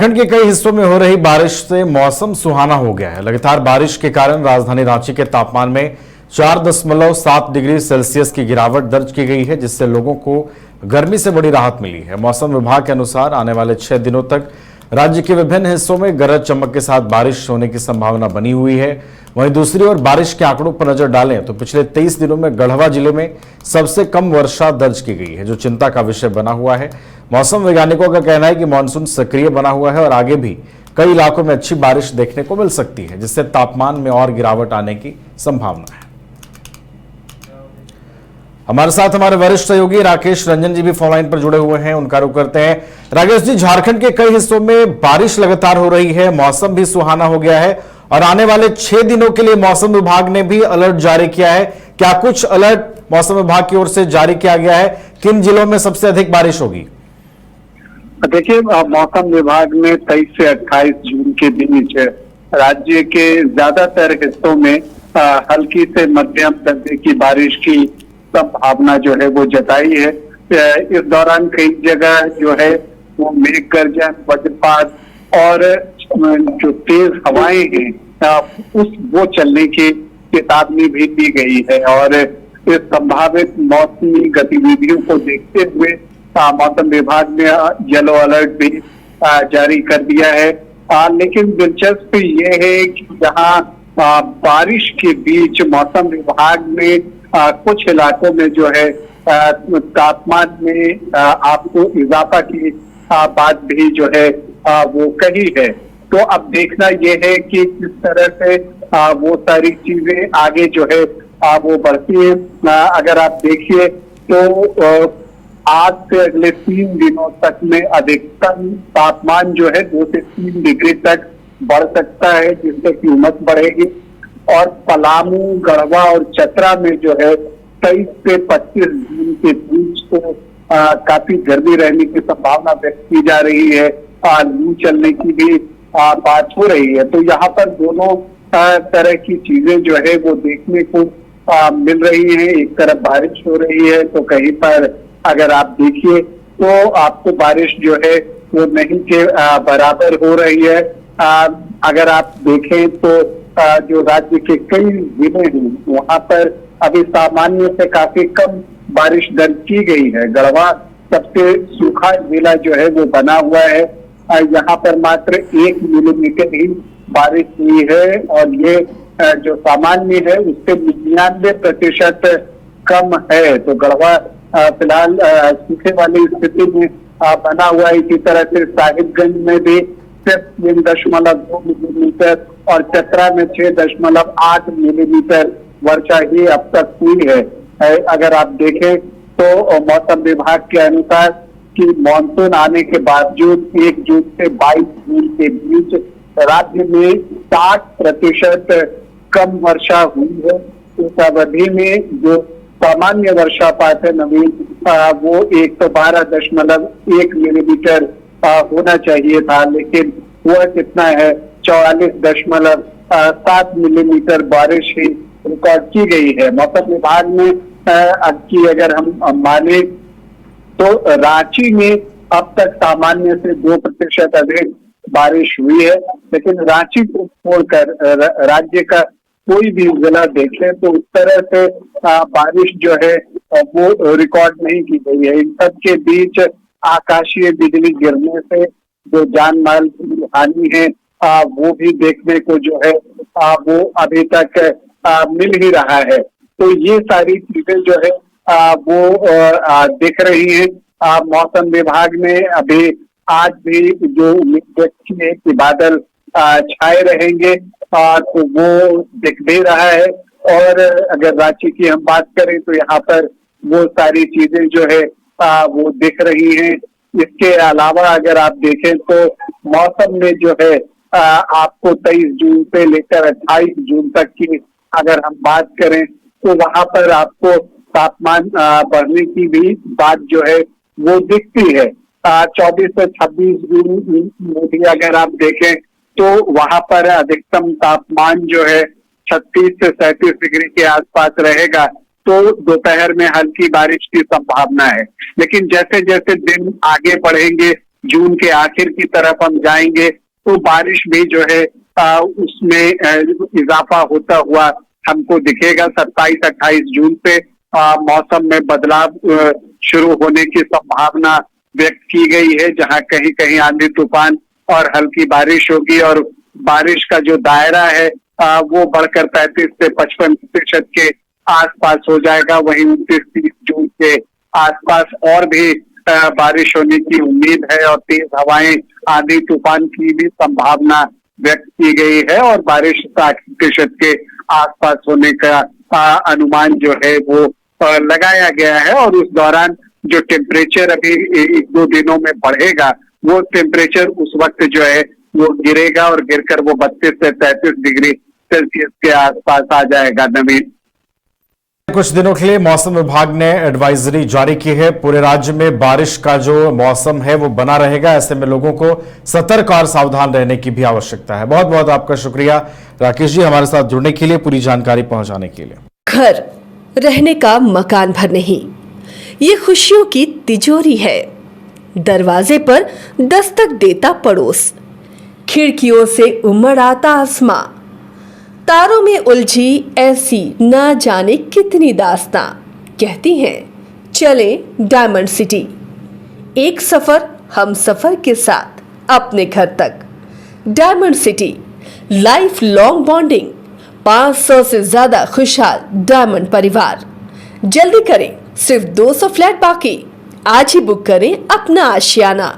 झारखंड के कई हिस्सों में हो रही बारिश से मौसम सुहाना हो गया है। लगातार बारिश के कारण राजधानी रांची के तापमान में 4.7 डिग्री सेल्सियस की गिरावट दर्ज की गई है, जिससे लोगों को गर्मी से बड़ी राहत मिली है। मौसम विभाग के अनुसार आने वाले 6 दिनों तक राज्य के विभिन्न हिस्सों में गरज चमक के साथ बारिश होने की संभावना बनी हुई है। वहीं दूसरी ओर बारिश के आंकड़ों पर नजर डालें तो पिछले 23 दिनों में गढ़वा जिले में सबसे कम वर्षा दर्ज की गई है, जो चिंता का विषय बना हुआ है। मौसम वैज्ञानिकों का कहना है कि मानसून सक्रिय बना हुआ है और आगे भी कई इलाकों में अच्छी बारिश देखने को मिल सकती है, जिससे तापमान में और गिरावट आने की संभावना है। हमारे साथ हमारे वरिष्ठ सहयोगी राकेश रंजन जी भी फोन लाइन पर जुड़े हुए हैं, उनका रुख करते हैं। राकेश जी, झारखंड के कई हिस्सों में बारिश लगातार हो रही है, मौसम भी सुहाना हो गया है और आने वाले 6 दिनों के लिए मौसम विभाग ने भी अलर्ट जारी किया है। क्या कुछ अलर्ट मौसम विभाग की ओर से जारी किया गया है? किन जिलों में सबसे अधिक बारिश होगी? देखिए, मौसम विभाग ने 23 से 28 जून के बीच राज्य के ज्यादातर हिस्सों में हल्की से मध्यम दर्जे की बारिश की संभावना जो है वो जताई है। इस दौरान कई जगह जो है वो मेघ गर्जन, वज्रपात और जो तेज हवाएं हैं वो चलने की चेतावनी भी दी गई है। और इस संभावित मौसमी गतिविधियों को देखते हुए मौसम विभाग ने येलो अलर्ट भी जारी कर दिया है। लेकिन दिलचस्प ये है कि जहां बारिश के बीच मौसम विभाग ने कुछ इलाकों में जो है तापमान में आपको इजाफा की बात भी जो है वो कही है। तो अब देखना ये है कि किस तरह से वो सारी चीजें आगे जो है वो बढ़ती है। अगर आप देखिए तो आज से अगले 3 दिनों तक में अधिकतम तापमान जो है 2 से 3 डिग्री तक बढ़ सकता है, जिससे कि उमस बढ़ेगी। और पलामू, गढ़वा और चतरा में जो है 23 से 25 जून के बीच तो काफी गर्मी रहने की संभावना व्यक्त की जा रही है। लू चलने की भी बात हो रही है। तो यहाँ पर दोनों तरह की चीजें जो है वो देखने को मिल रही हैं। एक तरफ बारिश हो रही है तो कहीं पर अगर आप देखिए तो आपको बारिश जो है वो नहीं के बराबर हो रही है। अगर आप देखें तो जो राज्य के कई जिले हैं वहां पर अभी सामान्य से काफी कम बारिश दर्ज की गई है। गढ़वा सबसे सूखा जिला जो है वो बना हुआ है। यहाँ पर मात्र 1 मिलीमीटर ही बारिश हुई है और ये जो सामान्य है उससे 99% कम है। तो गढ़वा फिलहाल सूखे वाली स्थिति में बना हुआ है। इसी तरह से साहिबगंज में भी सिर्फ 3.2 मिलीमीटर और चतरा में 6.8 मिलीमीटर वर्षा ही अब तक हुई है। अगर आप देखें तो मौसम विभाग के अनुसार कि मानसून आने के बावजूद 1 जून से 22 जून के बीच राज्य में 60% कम वर्षा हुई है। इस अवधि में जो सामान्य वर्षापात है नवीन वो 112.1 मिलीमीटर होना चाहिए था, लेकिन वह कितना है 44.7 मिलीमीटर बारिश ही रिकॉर्ड की गई है। मौसम विभाग में अब की अगर हम माने तो रांची में अब तक सामान्य से 2% अधिक बारिश हुई है, लेकिन रांची को छोड़कर राज्य का कोई भी जिला देखें तो उस तरह से बारिश जो है वो रिकॉर्ड नहीं की गई है। इन सब के बीच आकाशीय बिजली गिरने से जो जान माल की हानि है वो भी देखने को जो है वो अभी तक मिल ही रहा है। तो ये सारी चीजें जो है वो दिख रही है। मौसम विभाग ने अभी आज भी जो उम्मीद व्यक्त की है कि बादल छाए रहेंगे तो वो दिख भी रहा है। और अगर रांची की हम बात करें तो यहाँ पर वो सारी चीजें जो है वो दिख रही हैं। इसके अलावा अगर आप देखें तो मौसम में जो है आपको 23 जून से लेकर 28 जून तक की अगर हम बात करें तो वहां पर आपको तापमान बढ़ने की भी बात जो है वो दिखती है। 24 से 26 जून में भी अगर आप देखें तो वहां पर अधिकतम तापमान जो है 36 से 37 डिग्री के आसपास रहेगा। तो दोपहर में हल्की बारिश की संभावना है, लेकिन जैसे जैसे दिन आगे बढ़ेंगे जून के आखिर की तरफ हम जाएंगे तो बारिश भी जो है उसमें इजाफा होता हुआ हमको दिखेगा। 27-28 जून से मौसम में बदलाव शुरू होने की संभावना व्यक्त की गई है, जहां कहीं कहीं आंधी तूफान और हल्की बारिश होगी और बारिश का जो दायरा है वो बढ़कर 35 से 55% के आसपास हो जाएगा। वहीं 29-30 जून के आसपास और भी बारिश होने की उम्मीद है और तेज हवाएं आंधी तूफान की भी संभावना व्यक्त की गई है और बारिश 60% के आसपास होने का अनुमान जो है वो लगाया गया है। और उस दौरान जो टेम्परेचर अभी 1-2 दिनों में बढ़ेगा वो टेम्परेचर उस वक्त जो है वो गिरेगा और गिरकर वो 32 से 33 डिग्री सेल्सियस के आसपास आ जाएगा। नवीन, कुछ दिनों के लिए मौसम विभाग ने एडवाइजरी जारी की है। पूरे राज्य में बारिश का जो मौसम है वो बना रहेगा। ऐसे में लोगों को सतर्क और सावधान रहने की भी आवश्यकता है। बहुत बहुत आपका शुक्रिया राकेश जी, हमारे साथ जुड़ने के लिए, पूरी जानकारी पहुंचाने के लिए। घर रहने का मकान भर नहीं, ये खुशियों की तिजोरी है। दरवाजे पर दस्तक देता पड़ोस, खिड़कियों से उमड़ आता आसमां, तारों में उलझी ऐसी ना जाने कितनी दास्तां। कहती हैं चले डायमंड सिटी, एक सफर हम सफर के साथ अपने घर तक। Diamond city, life long bonding, 500 से ज्यादा खुशहाल डायमंड परिवार। जल्दी करें, सिर्फ 200 फ्लैट बाकी। आज ही बुक करें अपना आशियाना।